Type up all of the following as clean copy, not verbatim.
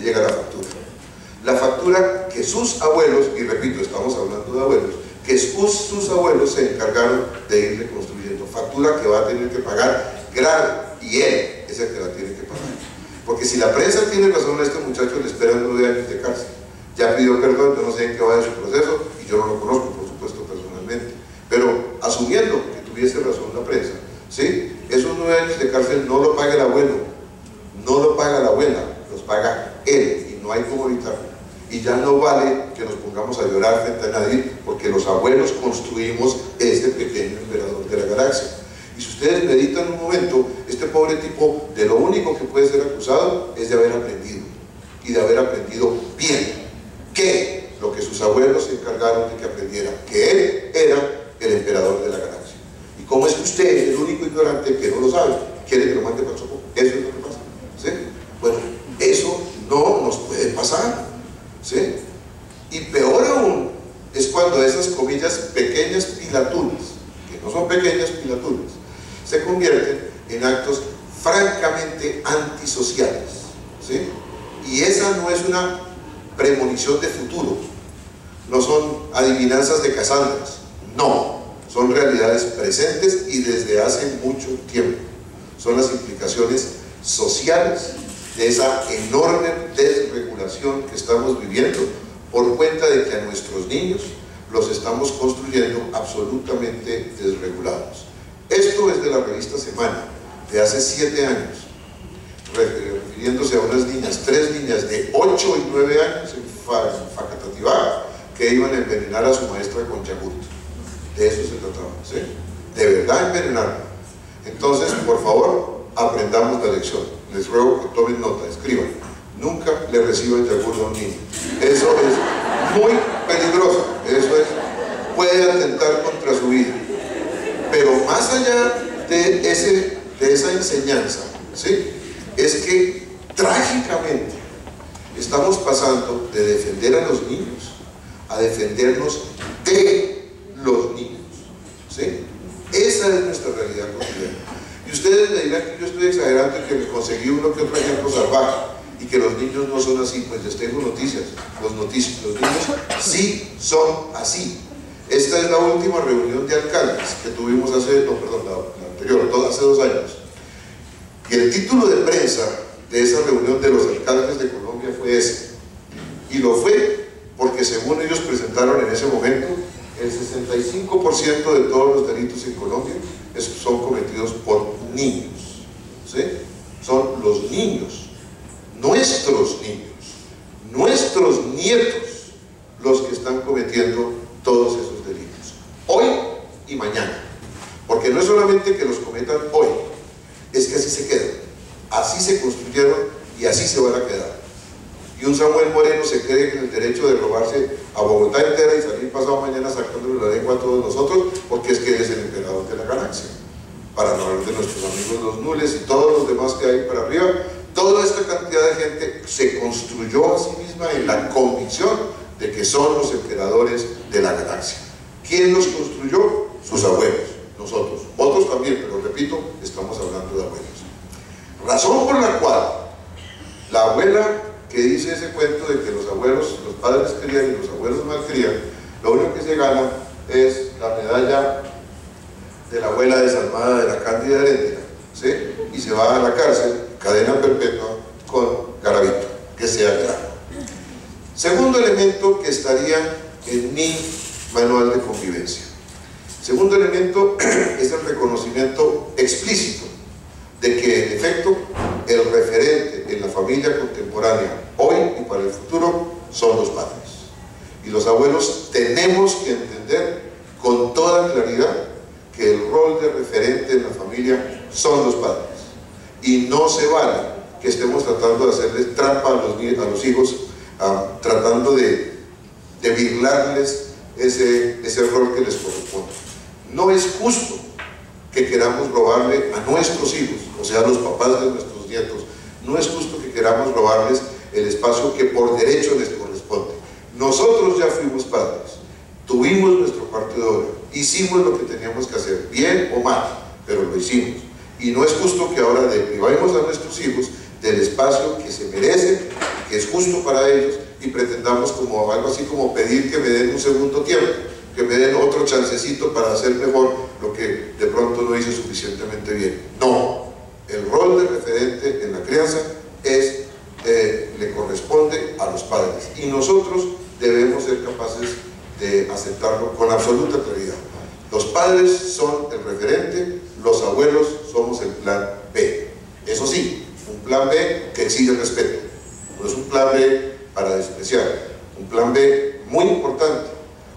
llega la factura. La factura que sus abuelos, y repito, estamos hablando de abuelos, que sus abuelos se encargaron de irle construyendo. Factura que va a tener que pagar grave, y él es el que la tiene que pagar. Porque si la prensa tiene razón, a este muchacho le esperan 9 años de cárcel. Ya pidió perdón, yo no sé en qué va de su proceso, y yo no lo conozco, por supuesto, personalmente. Pero asumiendo que tuviese razón la prensa, ¿sí? Esos 9 años de cárcel no lo paga el abuelo, no lo paga la abuela, los paga él, y no hay cómo evitarlo. Y ya no vale que nos pongamos a llorar frente a nadie, porque los abuelos construimos este pequeño emperador de la galaxia. Y si ustedes meditan un momento, este pobre tipo, de lo único que puede ser acusado es de haber aprendido, y de haber aprendido bien, que lo que sus abuelos se encargaron de que aprendiera, que él era el emperador de la galaxia. Y como es usted el único ignorante que no lo sabe, quiere que lo mande para Chocó. Eso es lo que pasa, ¿sí? Bueno, eso no nos puede pasar, ¿sí? Y peor aún es cuando esas, comillas, pequeñas pilaturas, que no son pequeñas pilaturas, se convierten en actos francamente antisociales, ¿sí? Y esa no es una premonición de futuro, no son adivinanzas de Casandras, no, son realidades presentes y desde hace mucho tiempo. Son las implicaciones sociales de esa enorme desregulación que estamos viviendo por cuenta de que a nuestros niños los estamos construyendo absolutamente desregulados. Esto es de la revista Semana, de hace 7 años, refiriéndose a unas niñas, 3 niñas de 8 y 9 años en Facatativá, que iban a envenenar a su maestra con yagurt. De eso se trataba, ¿sí? De verdad envenenarla. Entonces, por favor, aprendamos la lección. Les ruego que tomen nota, escriban. Nunca le reciban yagurt a un niño. Eso es muy peligroso. Eso puede atentar contra su vida. Pero más allá de esa enseñanza, ¿sí? Es que trágicamente estamos pasando de defender a los niños a defendernos de los niños, ¿sí? Esa es nuestra realidad cotidiana. Y ustedes me dirán que yo estoy exagerando y que me conseguí uno que otro ejemplo salvaje y que los niños no son así. Pues les tengo noticias. Los niños sí son así. Esta es la última reunión de alcaldes que tuvimos hace 2 años. Y el título de prensa de esa reunión de los alcaldes de Colombia fue ese. Y lo fue porque, según ellos presentaron en ese momento, el 65% de todos los delitos en Colombia son cometidos por niños, ¿sí? Son los niños, nuestros nietos, los que están cometiendo todos esos delitos, hoy y mañana. Porque no es solamente que los cometan hoy, es que así se quedan, así se construyeron y así se van a quedar. Y un Samuel Moreno se cree en el derecho de robarse a Bogotá entera y salir pasado mañana sacándole la lengua a todos nosotros, porque es que él es el emperador de la galaxia. Para no hablar de nuestros amigos los nules y todos los demás que hay para arriba, toda esta cantidad de gente se construyó a sí misma en la convicción de que son los emperadores de la galaxia. ¿Quién los construyó? Sus abuelos, nosotros. Otros también, pero repito, estamos hablando de abuelos. Razón por la cual la abuela que dice ese cuento de que los abuelos, los padres crían y los abuelos mal crían, lo único que se gana es la medalla de la abuela desalmada de la Cándida Heréndira, ¿sí? Y se va a la cárcel, cadena perpetua, con Garavito, que sea grave. Segundo elemento que estaría en mi manual de convivencia. Segundo elemento es el reconocimiento explícito de que, en efecto, el referente en la familia contemporánea, hoy y para el futuro, son los padres. Y los abuelos tenemos que entender con toda claridad que el rol de referente en la familia son los padres. Y no se vale que estemos tratando de hacerles trampa a los hijos, tratando de birlarles ese rol que les corresponde. No es justo que queramos robarle a nuestros hijos, o sea, a los papás de nuestros nietos, no es justo que queramos robarles el espacio que por derecho les corresponde. Nosotros ya fuimos padres, tuvimos nuestro cuarto de hora, hicimos lo que teníamos que hacer, bien o mal, pero lo hicimos. Y no es justo que ahora deprivamos a nuestros hijos del espacio que se merecen, que es justo para ellos, y pretendamos como algo así como pedir que me den un segundo tiempo, que me den otro chancecito para hacer mejor lo que de pronto no hice suficientemente bien. No, el rol del referente en la crianza le corresponde a los padres, y nosotros debemos ser capaces de aceptarlo con absoluta claridad. Los padres son el referente, los abuelos somos el plan B. Eso sí, un plan B que exige respeto. No es un plan B para despreciar, un plan B muy importante,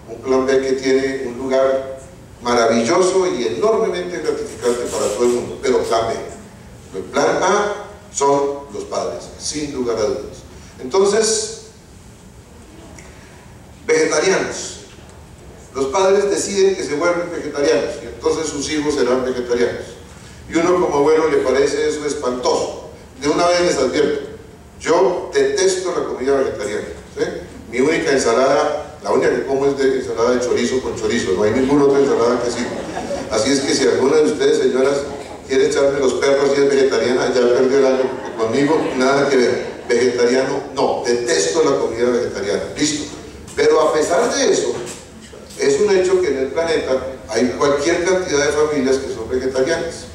un plan B que tiene un lugar maravilloso y enormemente gratificante para todo el mundo, pero plan B. El plan A son los padres, sin lugar a dudas. Entonces, vegetarianos. Los padres deciden que se vuelven vegetarianos y entonces sus hijos serán vegetarianos. Y uno como abuelo le parece eso espantoso. De una vez les advierto, yo detesto la comida vegetariana, ¿sí? Mi única ensalada, la única que como es de ensalada de chorizo con chorizo, no hay ninguna otra ensalada que sirva. Así es que si alguna de ustedes, señoras, quiere echarme los perros y es vegetariana, ya perdió el año, porque conmigo nada que ver. Vegetariano, no, detesto la comida vegetariana, listo. Pero a pesar de eso, es un hecho que en el planeta hay cualquier cantidad de familias que son vegetarianas.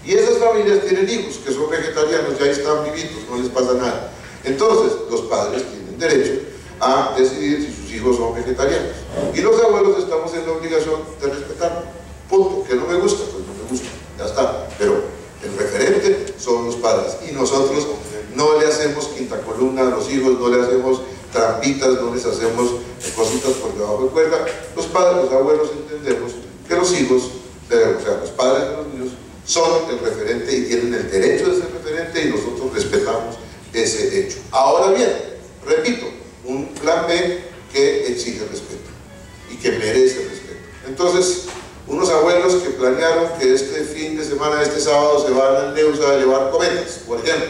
Y esas familias tienen hijos que son vegetarianos, ya están vivitos, no les pasa nada. Entonces, los padres tienen derecho a decidir si sus hijos son vegetarianos. Y los abuelos estamos en la obligación de respetarlo. Punto. ¿Que no me gusta? Pues no me gusta, ya está. Pero el referente son los padres. Y nosotros no le hacemos quinta columna a los hijos, no le hacemos trampitas, no les hacemos cositas por debajo de cuerda. Los padres, los abuelos entendemos que los hijos, o sea, los padres de los niños, son el referente y tienen el derecho de ser referente, y nosotros respetamos ese hecho. Ahora bien, repito, un plan B que exige respeto y que merece respeto. Entonces, unos abuelos que planearon que este fin de semana, este sábado, se van al Neus a llevar cometas, por ejemplo,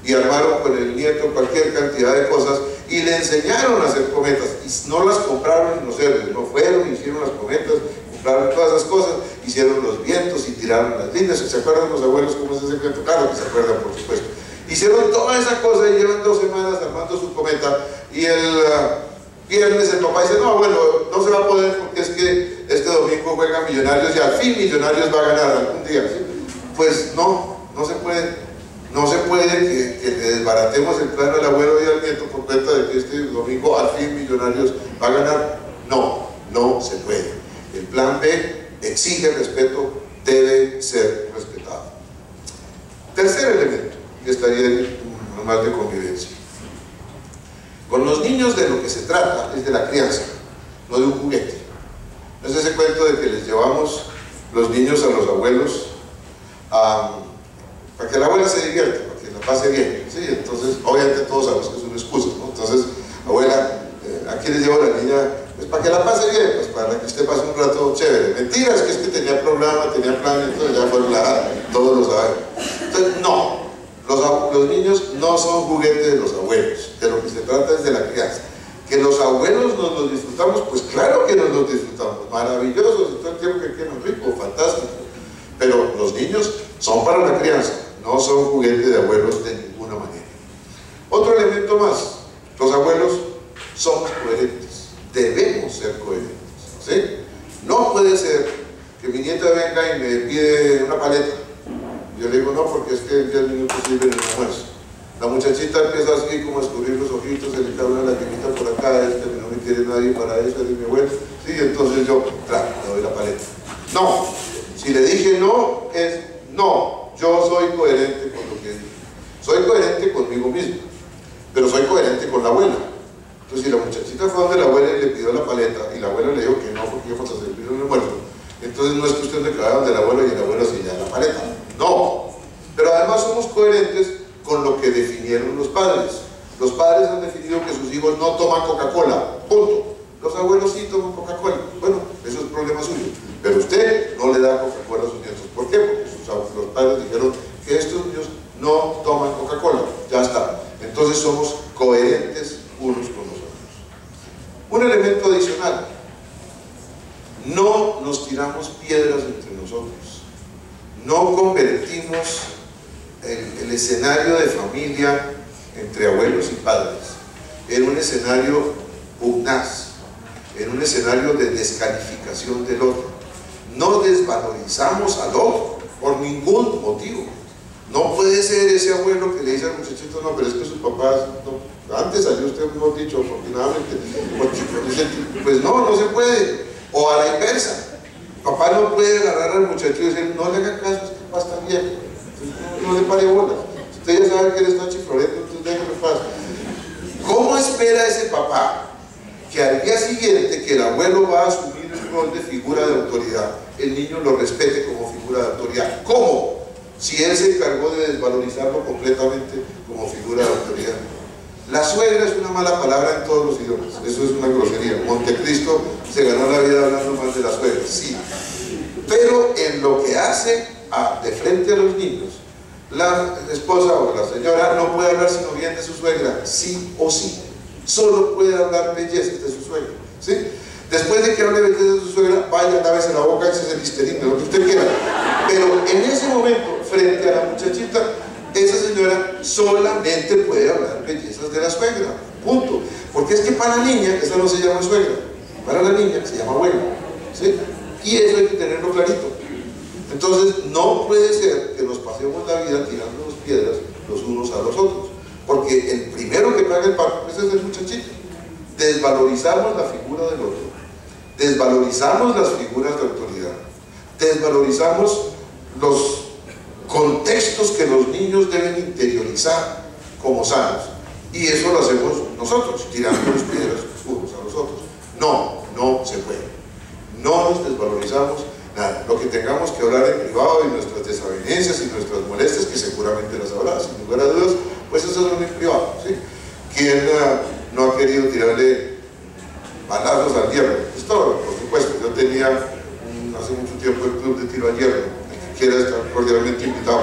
y armaron con el nieto cualquier cantidad de cosas y le enseñaron a hacer cometas, y no las compraron inocentes, no fueron, hicieron las cometas, compraron todas esas cosas, hicieron los vientos y tiraron las líneas. ¿Se acuerdan los abuelos cómo es ese cuento? Claro que se acuerdan, por supuesto. Hicieron toda esa cosa y llevan 2 semanas armando su cometa, y el viernes el papá dice, no, bueno, no se va a poder porque es que este domingo juega Millonarios y al fin Millonarios va a ganar algún día. Pues no se puede. No se puede que le desbaratemos el plan al abuelo y al nieto por cuenta de que este domingo al fin Millonarios va a ganar. No se puede. El plan B exige respeto, debe ser respetado. Tercer elemento, que estaría en el manual de convivencia. Con los niños de lo que se trata es de la crianza, no de un juguete. No es ese cuento de que les llevamos los niños a los abuelos para que la abuela se divierta, para que la pase bien, ¿sí? Entonces, obviamente todos sabemos que es una excusa, ¿no? Entonces, abuela, aquí les llevo a la niña, pues para que la pase bien, pues para que usted pase un rato chévere. Mentiras, que es que tenía programa, tenía plan, entonces ya fueron todos lo saben. Entonces, no, los niños no son juguetes de los abuelos, de lo que se trata es de la crianza. Que los abuelos nos los disfrutamos, pues claro que nos los disfrutamos, maravillosos, y todo el tiempo que quieran, rico, fantástico. Pero los niños son para la crianza, no son juguetes de abuelos de ninguna manera. Otro elemento más, los abuelos somos coherentes, debemos ser coherentes, ¿sí? No puede ser que mi nieta venga y me pide una paleta, yo le digo no, porque es que en 10 minutos sirve en el almuerzo. La muchachita empieza así como a escurrir los ojitos, se le cae una lagrimita por acá, no me quiere nadie para eso, es de mi abuelo, sí, entonces yo, claro, le doy la paleta. No, si le dije no, es no, yo soy coherente con lo que digo. Soy coherente conmigo mismo, pero soy coherente con la abuela. Entonces, si la muchachita fue donde la abuela y le pidió la paleta, y la abuela le dijo que no, porque íbamos a servir un almuerzo, entonces no es cuestión de que vaya donde la abuela y el abuelo se ya la paleta. No, pero además somos coherentes con lo que definieron los padres. Los padres han definido que sus hijos no toman Coca-Cola, punto. Los abuelos sí toman Coca-Cola. Bueno, eso es problema suyo. Pero usted no le da Coca-Cola a sus nietos. ¿Por qué? Porque los padres dijeron que estos niños no toman Coca-Cola. Ya está. Entonces somos coherentes unos con los otros. Un elemento adicional. No nos tiramos piedras entre nosotros. No convertimos el escenario de familia entre abuelos y padres, en un escenario pugnaz, en un escenario de descalificación del otro. No desvalorizamos al otro por ningún motivo. No puede ser ese abuelo que le dice al muchachito, no, pero es que sus papás, no, antes salió usted, mejor dicho, afortunadamente, pues no se puede. O a la inversa, papá no puede agarrar al muchacho y decir, no le haga caso, este papá está bien, no le pare bolas, usted ya sabe que él está chiflorento, entonces déjeme paz. ¿Cómo espera ese papá que al día siguiente que el abuelo va a asumir el rol de figura de autoridad, el niño lo respete como figura de autoridad? ¿Cómo? Si él se encargó de desvalorizarlo completamente como figura de autoridad. La suegra es una mala palabra en todos los idiomas, eso es una grosería. Montecristo se ganó la vida hablando mal de la suegra, sí. Pero en lo que hace de frente a los niños, la esposa o la señora no puede hablar sino bien de su suegra, sí o sí. Solo puede hablar bellezas de su suegra, ¿sí? Después de que hable bellezas de su suegra, vaya, lávese la boca, échese el Listerine, lo que usted quiera. Pero en ese momento, frente a la muchachita, esa señora solamente puede hablar bellezas de la suegra, punto. Porque es que para la niña, esa no se llama suegra, para la niña se llama abuela, ¿sí? Y eso hay que tenerlo clarito. Entonces, no puede ser que nos pasemos la vida tirándonos piedras los unos a los otros, porque el primero que paga el pato, pues es el muchachito. Desvalorizamos la figura del otro, desvalorizamos las figuras de autoridad, desvalorizamos los contextos que los niños deben interiorizar como sanos, y eso lo hacemos nosotros, tirándonos piedras unos a los otros. No se puede, no nos desvalorizamos nada. Lo que tengamos que hablar en privado y nuestras desavenencias y nuestras molestias, que seguramente las habrá, sin lugar a dudas, pues eso es en privado, ¿sí? ¿Quién no ha querido tirarle balazos al hierro? Esto, por supuesto. Yo tenía hace mucho tiempo el club de tiro al hierro. El que quiera estar cordialmente invitado.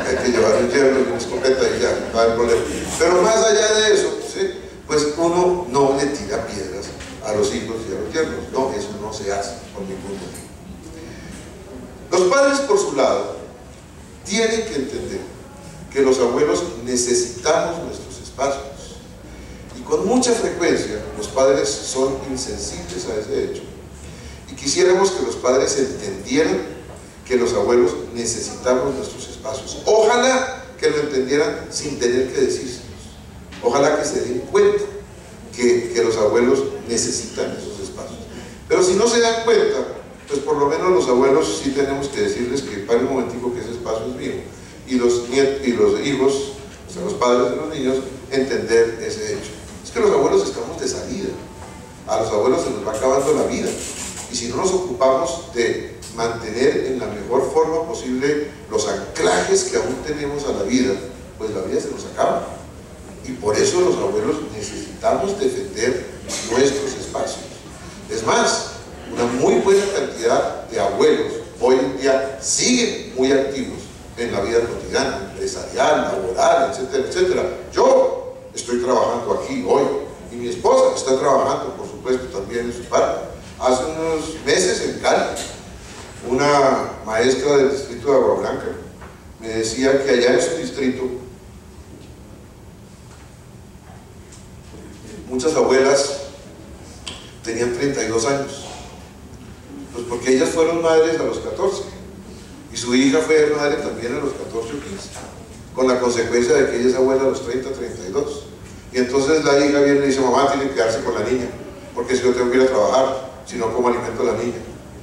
Hay que llevar un hierro y una escopeta y ya, no hay problema. Pero más allá de eso, ¿sí? Pues uno no le tira piedras a los hijos y a los yernos. No, eso no se hace por ningún motivo. Los padres, por su lado, tienen que entender que los abuelos necesitamos nuestros espacios. Y con mucha frecuencia los padres son insensibles a ese hecho. Y quisiéramos que los padres entendieran que los abuelos necesitamos nuestros espacios. Ojalá que lo entendieran sin tener que decírselos. Ojalá que se den cuenta que los abuelos necesitan esos espacios. Pero si no se dan cuenta, pues por lo menos los abuelos sí tenemos que decirles que paren un momentico que ese espacio es mío. Y los hijos, o sea, los padres de los niños, entender ese hecho. Es que los abuelos estamos de salida. A los abuelos se nos va acabando la vida. Y si no nos ocupamos de mantener en la mejor forma posible los anclajes que aún tenemos a la vida, pues la vida se nos acaba. Y por eso los abuelos necesitamos defender nuestros espacios. Es más, una muy buena cantidad de abuelos hoy en día siguen muy activos en la vida cotidiana, empresarial, laboral, etcétera, etcétera. Yo estoy trabajando aquí hoy y mi esposa está trabajando, por supuesto, también en su parte. Hace unos meses en Cali, una maestra del distrito de Agua Blanca me decía que allá en su distrito muchas abuelas tenían 32 años, pues porque ellas fueron madres a los 14 y su hija fue madre también a los 14 o 15, con la consecuencia de que ella es abuela a los 30, 32. Y entonces la hija viene y dice, mamá, tiene que quedarse con la niña, porque si yo tengo que ir a trabajar, si no, ¿cómo alimento a la niña?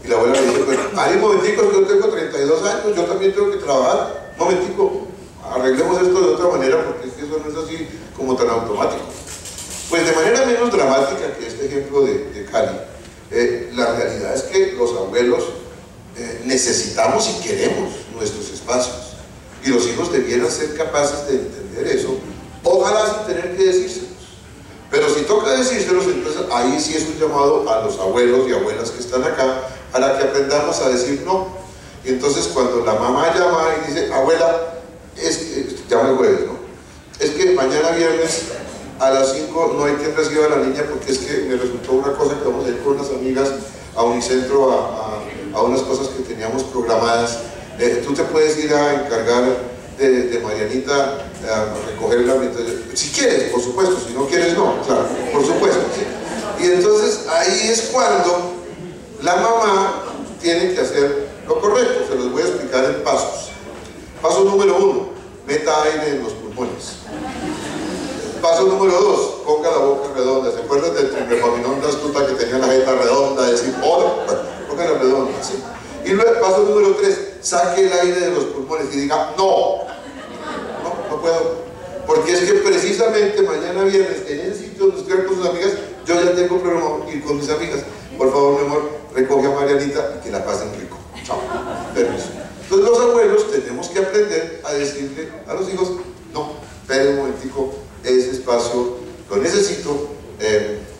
Y la abuela le dice, pues, hay un momentico, yo tengo 32 años, yo también tengo que trabajar, un momentico, arreglemos esto de otra manera, porque es que eso no es así como tan automático. Pues de manera menos dramática que este ejemplo de Cali, la realidad es que los abuelos necesitamos y queremos nuestros espacios, y los hijos debieran ser capaces de entender eso, ojalá sin tener que decírselos. Pero si toca decírselos, entonces ahí sí es un llamado a los abuelos y abuelas que están acá para que aprendamos a decir no. Y entonces cuando la mamá llama y dice, abuela, llama el jueves, ¿no? Es que mañana viernes a las 5 no hay quien reciba a la niña porque es que me resultó una cosa que vamos a ir con unas amigas a Unicentro a unas cosas que teníamos programadas. Tú te puedes ir a encargar de Marianita recoger el ambiente, si quieres, por supuesto, si no quieres, no, claro, por supuesto, ¿sí? Y entonces ahí es cuando la mamá tiene que hacer lo correcto. Se los voy a explicar en pasos. Paso número 1, meta aire en los pulmones. Paso número 2, ponga la boca redonda. ¿Se acuerdan del trimefaminón de astuta que tenía la jeta redonda? Decir, ponga la redonda, ¿sí? Y luego, paso número 3, saque el aire de los pulmones y diga, no puedo. Porque es que precisamente mañana viernes, en ese sitio donde estoy con sus amigas, yo ya tengo programado ir con mis amigas. Por favor, mi amor, recoge a Marianita y que la pasen rico. Chao. Permiso. Entonces los abuelos tenemos que aprender a decirle a los hijos, no, esperen un momentico, ese espacio lo necesito,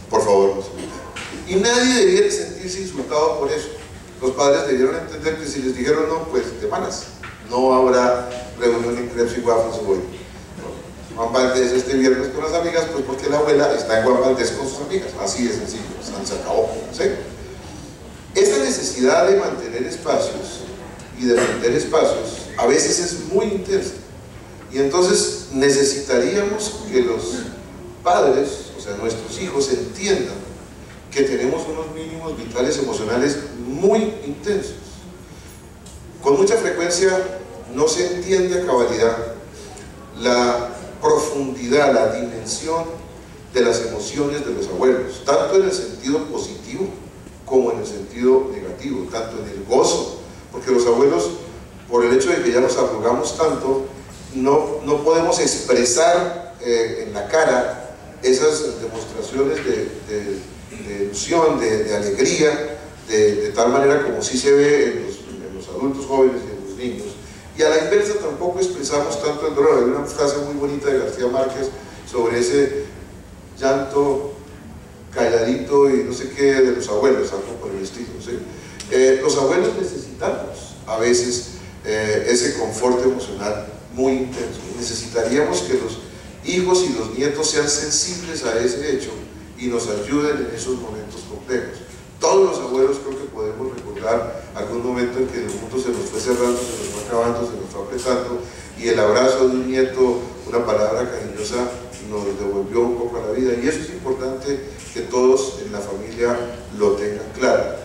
por favor, no se me. Y nadie debiera sentirse insultado por eso. Los padres debieron entender que si les dijeron no, pues de malas. No habrá reunión en crepes y waffles hoy. Juan Valdés este viernes con las amigas, pues porque la abuela está en Juan Valdés con sus amigas. Así de sencillo, se acabó, ¿sí? Esta necesidad de mantener espacios y de mantener espacios a veces es muy intensa. Y entonces necesitaríamos que los padres, o sea, nuestros hijos, entiendan que tenemos unos mínimos vitales emocionales muy intensos. Con mucha frecuencia no se entiende a cabalidad la profundidad, la dimensión de las emociones de los abuelos, tanto en el sentido positivo como en el sentido negativo, tanto en el gozo, porque los abuelos, por el hecho de que ya nos arrugamos tanto, no podemos expresar en la cara esas demostraciones de ilusión, de alegría, de tal manera como sí se ve en los adultos jóvenes y en los niños. Y a la inversa tampoco expresamos tanto el dolor. Hay una frase muy bonita de García Márquez sobre ese llanto calladito y no sé qué de los abuelos, algo por el estilo, ¿sí? Los abuelos necesitamos a veces ese confort emocional muy intenso. Necesitaríamos que los hijos y los nietos sean sensibles a ese hecho y nos ayuden en esos momentos complejos. Todos los abuelos creo que podemos recordar algún momento en que el mundo se nos fue cerrando, se nos fue acabando, se nos fue apretando, y el abrazo de un nieto, una palabra cariñosa, nos devolvió un poco a la vida. Y eso es importante que todos en la familia lo tengan claro.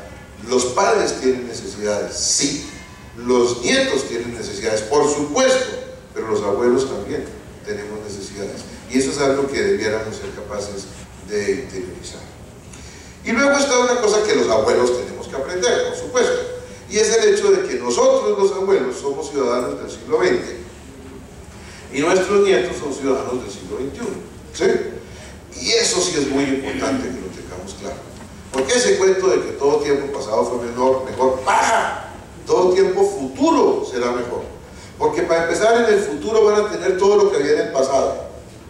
Los padres tienen necesidades, sí. Los nietos tienen necesidades, por supuesto, pero los abuelos también tenemos necesidades. Y eso es algo que debiéramos ser capaces de interiorizar. Y luego está una cosa que los abuelos tenemos que aprender, por supuesto, y es el hecho de que nosotros los abuelos somos ciudadanos del siglo XX y nuestros nietos son ciudadanos del siglo XXI, ¿sí? Y eso sí es muy importante que lo tengamos claro, porque ese cuento de que todo tiempo pasado fue mejor, ¡paja! Todo tiempo futuro será mejor, porque para empezar en el futuro van a tener todo lo que había en el pasado,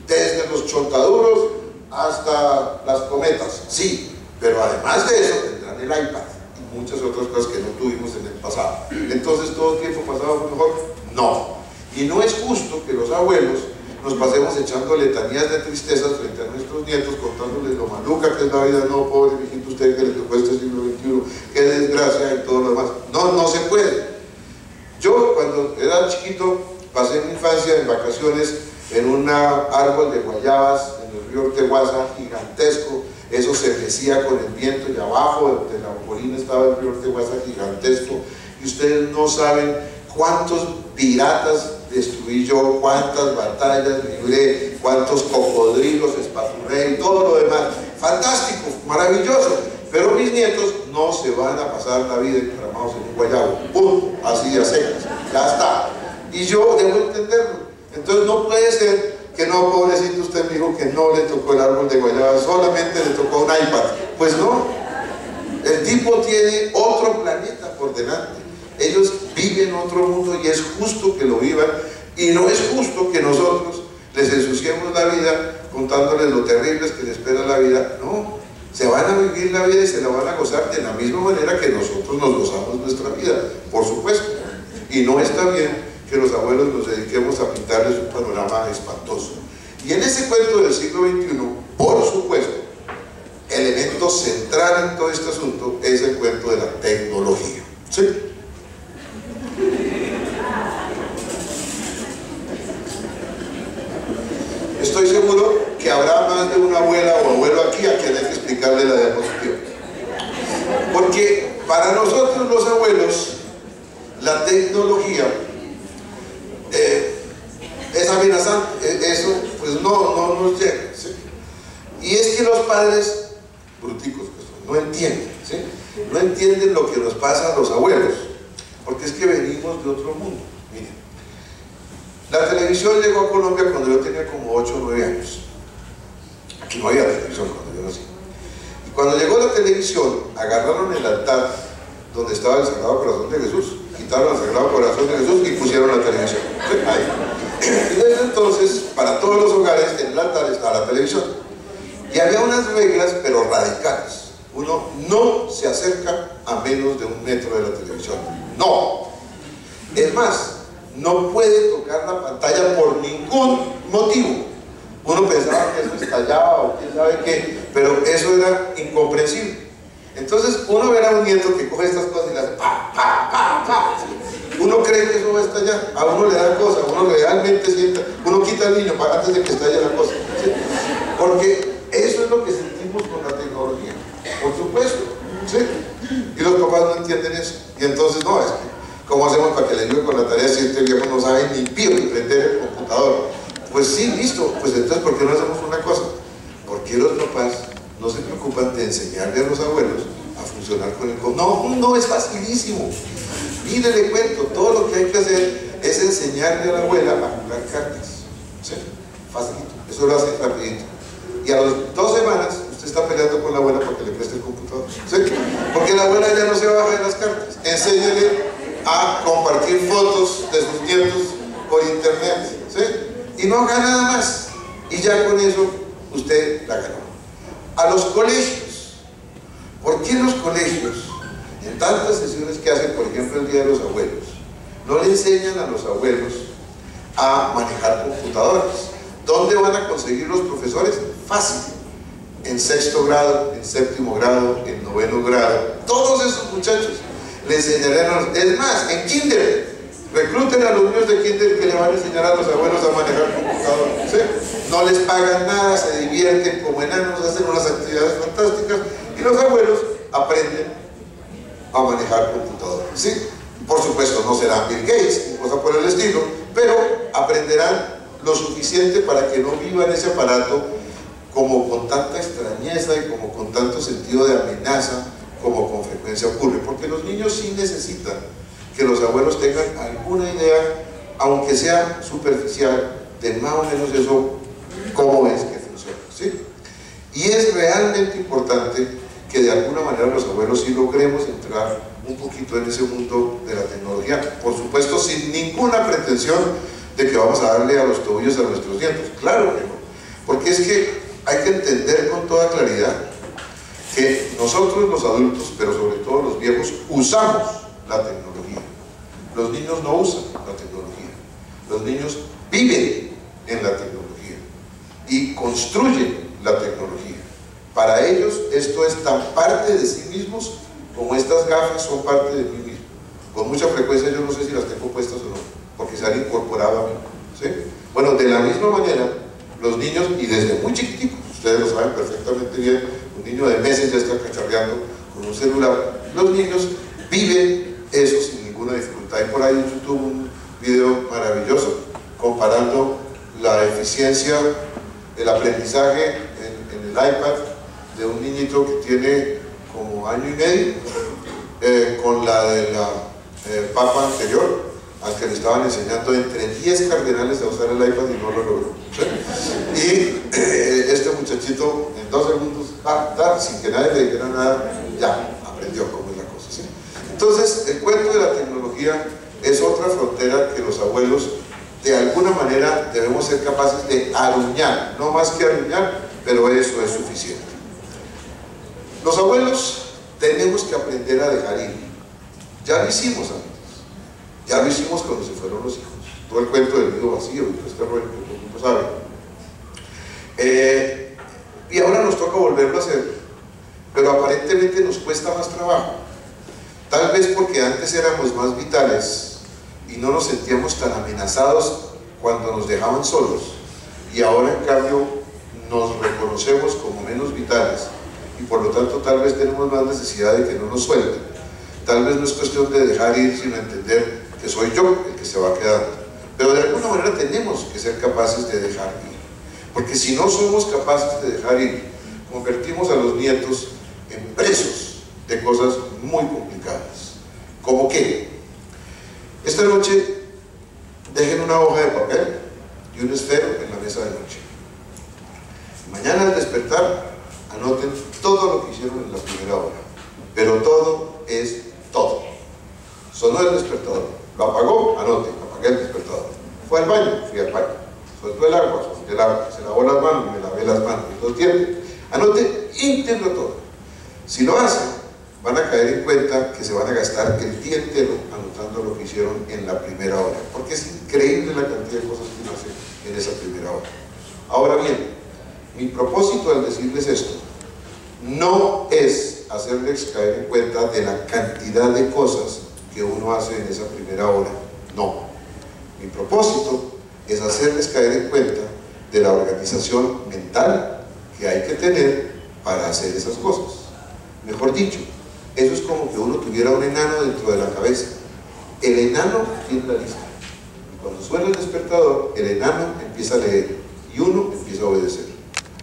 desde los chontaduros hasta las cometas, sí. Pero además de eso tendrán el iPad y muchas otras cosas que no tuvimos en el pasado. Entonces, ¿todo tiempo pasado fue mejor? No. Y no es justo que los abuelos nos pasemos echando letanías de tristezas frente a nuestros nietos, contándoles lo maluca que es la vida. No, pobre mijito, usted que le tocó este siglo XXI, qué desgracia y todo lo demás. No se puede. Yo, cuando era chiquito, pasé mi infancia en vacaciones en un árbol de guayabas en el río Orteguaza, gigantesco. Eso se mecía con el viento y abajo de la colina estaba el río Orteguaza gigantesco. Y ustedes no saben cuántos piratas destruí yo, cuántas batallas libré, cuántos cocodrilos espaturré y todo lo demás. Fantástico, maravilloso. Pero mis nietos no se van a pasar la vida entramados en un guayabo. ¡Pum! Así de secas. Ya está. Y yo debo entenderlo. Entonces no puede ser que no, pobrecito, usted me dijo que no le tocó el árbol de guayaba, solamente le tocó un iPad. Pues no, el tipo tiene otro planeta por delante, ellos viven otro mundo y es justo que lo vivan, y no es justo que nosotros les ensuciemos la vida contándoles lo terribles que les espera la vida. No, se van a vivir la vida y se la van a gozar de la misma manera que nosotros nos gozamos nuestra vida, por supuesto. Y no está bien que los abuelos nos dediquemos a pintarles un panorama espantoso. Y en ese cuento del siglo XXI, por supuesto, el elemento central en todo este asunto es el cuento de la tecnología. ¿Sí? una abuela o abuelo aquí a quien hay que explicarle la diapositiva. Porque para nosotros los abuelos, la tecnología es amenazante, eso pues no nos llega, ¿sí? Y es que los padres, bruticos que son, no entienden, ¿sí? No entienden lo que nos pasa a los abuelos, porque es que venimos de otro mundo. Miren, la televisión llegó a Colombia cuando yo tenía como 8 o 9 años. Aquí no había televisión cuando yo nací. Y cuando llegó la televisión, agarraron el altar donde estaba el Sagrado Corazón de Jesús, quitaron el Sagrado Corazón de Jesús y pusieron la televisión. ¿Sí? Ahí. Y desde entonces, para todos los hogares, en el altar estaba la televisión. Y había unas reglas, pero radicales. Uno no se acerca a menos de 1 metro de la televisión. No. Es más, no puede tocar la pantalla por ningún motivo. Uno pensaba que eso estallaba o quién sabe qué, pero eso era incomprensible. Entonces uno verá a un nieto que coge estas cosas y le hace pa, pa, pa, pa. Uno cree que eso va a estallar, a uno le da cosa, uno realmente sienta, uno quita al niño antes de que estalle la cosa, ¿sí? Porque eso es lo que sentimos con la tecnología, por supuesto, ¿sí? Y los papás no entienden eso, y entonces no, es que ¿cómo hacemos para que le ayude con la tarea si este viejo no sabe ni pío ni prender el computador? Pues sí, listo, pues entonces ¿por qué no hacemos una cosa? ¿Por qué los papás no se preocupan de enseñarle a los abuelos a funcionar con el computador? No, es facilísimo. Mire, le cuento, todo lo que hay que hacer es enseñarle a la abuela a jugar cartas, ¿sí? Facilito, eso lo hace rapidito. Y a las 2 semanas usted está peleando con la abuela para que le preste el computador, ¿sí? Porque la abuela ya no se baja de las cartas. Enséñele a compartir fotos de sus nietos por internet, ¿sí? Y no haga nada más. Y ya con eso usted la ganó. A los colegios. ¿Por qué los colegios, en tantas sesiones que hacen, por ejemplo el Día de los Abuelos, no le enseñan a los abuelos a manejar computadores? ¿Dónde van a conseguir los profesores? Fácil. En 6º grado, en 7º grado, en 9º grado. Todos esos muchachos le enseñarán, es más, en kinder. Recluten a los niños de kinder que le van a enseñar a los abuelos a manejar computadores, ¿sí? No les pagan nada, se divierten como enanos, hacen unas actividades fantásticas y los abuelos aprenden a manejar computadores, ¿sí? Por supuesto no serán Bill Gates ni cosa por el estilo, pero aprenderán lo suficiente para que no vivan ese aparato como con tanta extrañeza y como con tanto sentido de amenaza como con frecuencia ocurre, porque los niños sí necesitan que los abuelos tengan alguna idea, aunque sea superficial, de más o menos eso, cómo es que funciona, ¿sí? Y es realmente importante que de alguna manera los abuelos sí logremos entrar un poquito en ese mundo de la tecnología, por supuesto sin ninguna pretensión de que vamos a darle a los tobillos a nuestros nietos, claro que no, porque es que hay que entender con toda claridad que nosotros los adultos, pero sobre todo los viejos, usamos la tecnología. Los niños no usan la tecnología. Los niños viven en la tecnología y construyen la tecnología. Para ellos esto es tan parte de sí mismos como estas gafas son parte de mí mismo. Con mucha frecuencia yo no sé si las tengo puestas o no, porque se han incorporado a mí, ¿sí? Bueno, de la misma manera, los niños, y desde muy chiquiticos, ustedes lo saben perfectamente bien, un niño de meses ya está cacharreando con un celular, los niños viven eso sin ninguna dificultad. Hay por ahí en YouTube un video maravilloso comparando la eficiencia del aprendizaje en el iPad de un niñito que tiene como 1 año y medio con la de la papa anterior, al que le estaban enseñando entre 10 cardenales a usar el iPad y no lo logró, ¿sí? Y este muchachito en 2 segundos, sin que nadie le dijera nada, ya aprendió cómo es la cosa, ¿sí? Entonces el cuento de la tecnología es otra frontera que los abuelos de alguna manera debemos ser capaces de aruñar, no más que aruñar, pero eso es suficiente. Los abuelos tenemos que aprender a dejar ir. Ya lo hicimos antes, ya lo hicimos cuando se fueron los hijos, todo el cuento del nido vacío y todo este rollo que todo el mundo sabe. Y ahora nos toca volverlo a hacer, pero aparentemente nos cuesta más trabajo, tal vez porque antes éramos más vitales y no nos sentíamos tan amenazados cuando nos dejaban solos, y ahora en cambio nos reconocemos reconocemos como menos vitales y por lo tanto tal vez tenemos más necesidad de que no nos suelten. Tal vez no es cuestión de dejar ir, sino entender que soy yo el que se va quedando. Pero de alguna manera tenemos que ser capaces de dejar ir. Porque si no somos capaces de dejar ir, convertimos a los nietos en presos de cosas muy complicadas. ¿Cómo qué? Esta noche dejen una hoja de papel y un esfero en la mesa de noche. Mañana al despertar, anoten todo lo que hicieron en la primera hora. Pero todo es todo. Sonó el despertador, lo apagó, anoten, apagué el despertador. Fue al baño, fui al baño. Soltó el agua, solté el agua. Se lavó las manos, me lavé las manos. Los dientes, anoten íntegro todo. Si lo hacen, van a caer en cuenta que se van a gastar el día entero anotando lo que hicieron en la primera hora, porque es increíble la cantidad de cosas que uno hace en esa primera hora. Ahora bien, mi propósito al decirles esto no es hacerles caer en cuenta de la cantidad de cosas que uno hace en esa primera hora, no. Mi propósito es hacerles caer en cuenta de la organización mental que hay que tener para hacer esas cosas. Mejor dicho, eso es como que uno tuviera un enano dentro de la cabeza. El enano tiene la lista. Y cuando suena el despertador, el enano empieza a leer y uno empieza a obedecer.